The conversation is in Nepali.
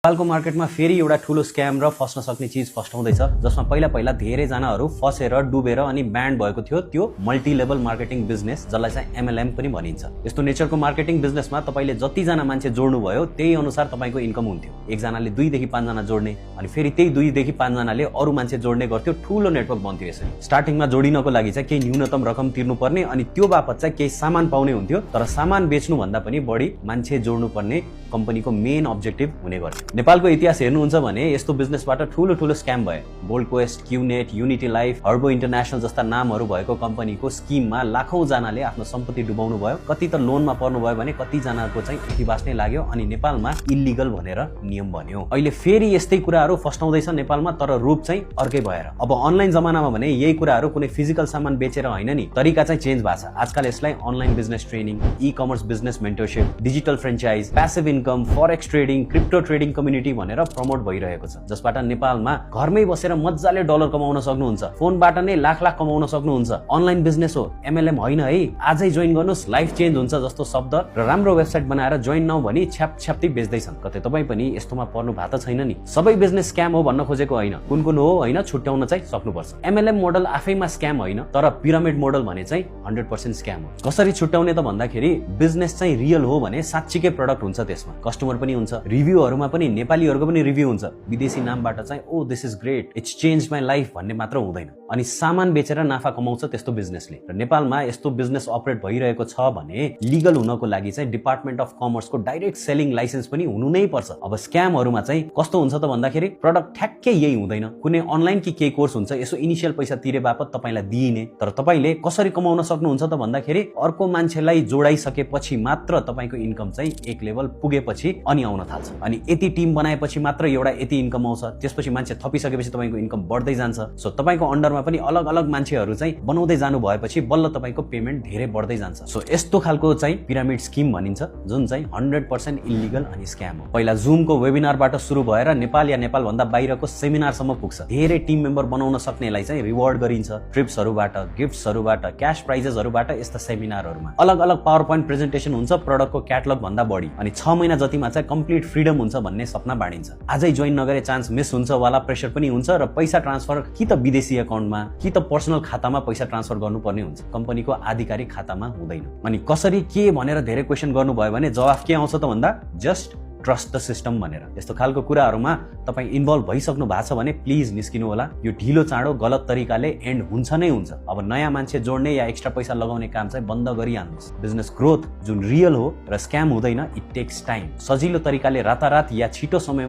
नेपालको मार्केटमा फेरि एउटा ठूलो स्क्याम र फस्न सक्ने चीज फस्टाउँदैछ, जसमा पहिला धेरै जनाहरू फसेर डुबेर अनि ब्यान्ड भएको थियो त्यो मल्टी लेभल मार्केटिङ बिजनेस, जसलाई चाहिँ एमएलएम पनि भनिन्छ। यस्तो नेचरको मार्केटिङ बिजनेसमा तपाईले जति जना मान्छे जोड्नु भयो त्यही अनुसार तपाईको इन्कम हुन्थ्यो। एकजनाले 2 देखि 5 जना जोड्ने अनि फेरि त्यही 2 देखि 5 जनाले अरु मान्छे जोड्ने गर्थ्यो। ठूलो नेटवर्क बन्थ्यो। यसरी स्टार्टिङमा जोडिनको लागि चाहिँ केही न्यूनतम रकम तिर्नुपर्ने अनि त्यो बापत चाहिँ केही सामान पाउने हुन्थ्यो। तर सामान बेच्नु भन्दा पनि बढी मान्छे जोड्नु पर्ने कम्पनीको मेन अब्जेक्टिभ हुने गर्थ्यो। नेपालको इतिहास हेर्नुहुन्छ भने यस्तो बिजनेसबाट ठूलो स्क्याम भए। Gold quest, क्युनेट, unity life, हर्बो international जस्ता नामहरू भएको कम्पनीको स्किममा लाखौं जनाले आफ्नो सम्पत्ति डुबाउनु भयो। कति त लोनमा पर्नु भयो भने कति जनाको चाहिँ उठी बास्नै लाग्यो अनि नेपालमा इल्लिगल भनेर नियम बन्यो। अहिले फेरि यस्तै कुराहरू फस्टाउँदैछ नेपालमा, तर रूप चाहिँ अर्कै भएर। अब अनलाइन जमानामा भने यही कुराहरू कुनै फिजिकल सामान बेचेर होइन नि, तरिका चाहिँ चेन्ज भएको छ। आजकल यसलाई online business training, e commerce business mentorship, digital franchise, passive income, forex trading, crypto trading community भनेर प्रमोट भइरहेको छ, जसबाट नेपालमा घरमै बसेर मजाले डलर कमाउन सक्नुहुन्छ। फोनबाट नै लाख कमाउन सक्नुहुन्छ। अनलाइन बिजनेस हो, एमएलएम होइन है। आजै जोइन गर्नुस्, लाइफ चेन्ज हुन्छ जस्तो शब्द र राम्रो वेबसाइट बनाएर जोइन नौ भनी छ्याप्छ्याप्ती बेच्दैछन्। कतै तपाई पनि यस्तोमा पर्नु भएको त छैन नि? सबै बिजनेस स्क्याम हो भन्न खोजेको होइन, कुन हो होइन छुट्याउन चाहिँ सक्नुपर्छ। एमएलएम मोडल आफैमा स्क्याम होइन, तर पिरामिड मोडल भने चाहिँ 100% स्क्याम हो। कसरी छुट्याउने त भन्दाखेरि बिजनेस चाहिँ रियल हो भने साच्चीकै प्रोडक्ट हुन्छ, त्यसमा कस्टमर पनि हुन्छ, रिभ्यूहरुमा पनि नेपालीहरुको पनि रिभ्यू हुन्छ। विदेशी नामबाट चाहिँ oh this is great, it's change my life भन्ने मात्र हुँदैन। अनि सामान बेचेर नाफा कमाउँछ त्यस्तो बिजनेसले। र नेपालमा यस्तो बिजनेस अपरेट भइरहेको छ भने लिगल हुनको लागि चाहिँ डिपार्टमेन्ट अफ कमर्सको डाइरेक्ट सेलिङ लाइसेन्स पनि हुनु नै पर्छ। अब स्क्यामहरुमा चाहिँ कस्तो हुन्छ त भन्दाखेरि प्रडक्ट ठ्याक्कै यही हुँदैन। कुनै अनलाइन कि केही कोर्स हुन्छ, यसो इनिशियल पैसा तिरे बापत तपाईलाई दिइने, तर तपाईले कसरी कमाउन सक्नुहुन्छ त भन्दाखेरि अर्को मान्छेलाई जोडाइसकेपछि मात्र तपाईको इन्कम चाहिँ एक लेभल पुगेपछि अनि आउन थाल्छ। अनि यति टिम बनाएपछि मात्र एउटा यति इन्कम आउँछ। त्यसपछि मान्छे थपिसकेपछि तपाईको इन्कम बढ्दै जान्छ। सो तपाईको अन्डरमा पनि अलग अलग मान्छेहरू चाहिँ बनाउँदै जानु भएपछि बल्ल तपाईको पेमेन्ट धेरै बढ्दै जान्छ। सो यस्तो खालको चाहिँ पिरामिड स्किम भनिन्छ, जुन चाहिँ 100% इल्लिगल अनि स्क्याम हो। पहिला जुमको वेबिनारबाट सुरु भएर नेपाल या नेपाल भन्दा बाहिरको सेमिनारसम्म पुग्छ। धेरै टिम मेम्बर बनाउन सक्नेलाई चाहिँ रिवार्ड गरिन्छ, ट्रिप्सहरुबाट, गिफ्ट्सहरुबाट, क्याश प्राइजेसहरुबाट। यस्ता सेमिनारहरुमा अलग अलग पावर पोइन्ट प्रेजेन्टेसन हुन्छ प्रोडक्टको क्याटलग भन्दा बढी, अनि 6 महिना जतिमा चाहिँ कम्प्लिट फ्रिडम हुन्छ भन्ने सपना बाँडिन्छ। आजै जोइन नगरे चान्स मिस हुन्छ वाला प्रेसर पनि हुन्छ र पैसा ट्रान्सफर कि त विदेशी अकाउन्टमा कि त पर्सनल खातामा पैसा ट्रान्सफर गर्नुपर्ने हुन्छ, कम्पनीको आधिकारिक खातामा हुँदैन। अनि कसरी के भनेर धेरै क्वेशन गर्नुभयो भने जवाफ के आउँछ त भन्दा जस्ट ट्रस्ट द सिस्टम भनेर। यस्तो खालको कुराहरुमा तपाई इन्भल्भ भइसक्नु भएको छ भने प्लिज निस्किनु होला। यो ढिलो चाँडो गलत तरिकाले एन्ड हुन्छ नै हुन्छ। अब नयाँ मान्छे जोड्ने या एक्स्ट्रा पैसा लगाउने काम चाहिँ बन्द गरिहाल्नुस्। बिजनेस ग्रोथ जुन रियल हो र स्क्याम हुँदैन, इट टेक्स टाइम। सजिलो तरिकाले रातारात या छिटो समय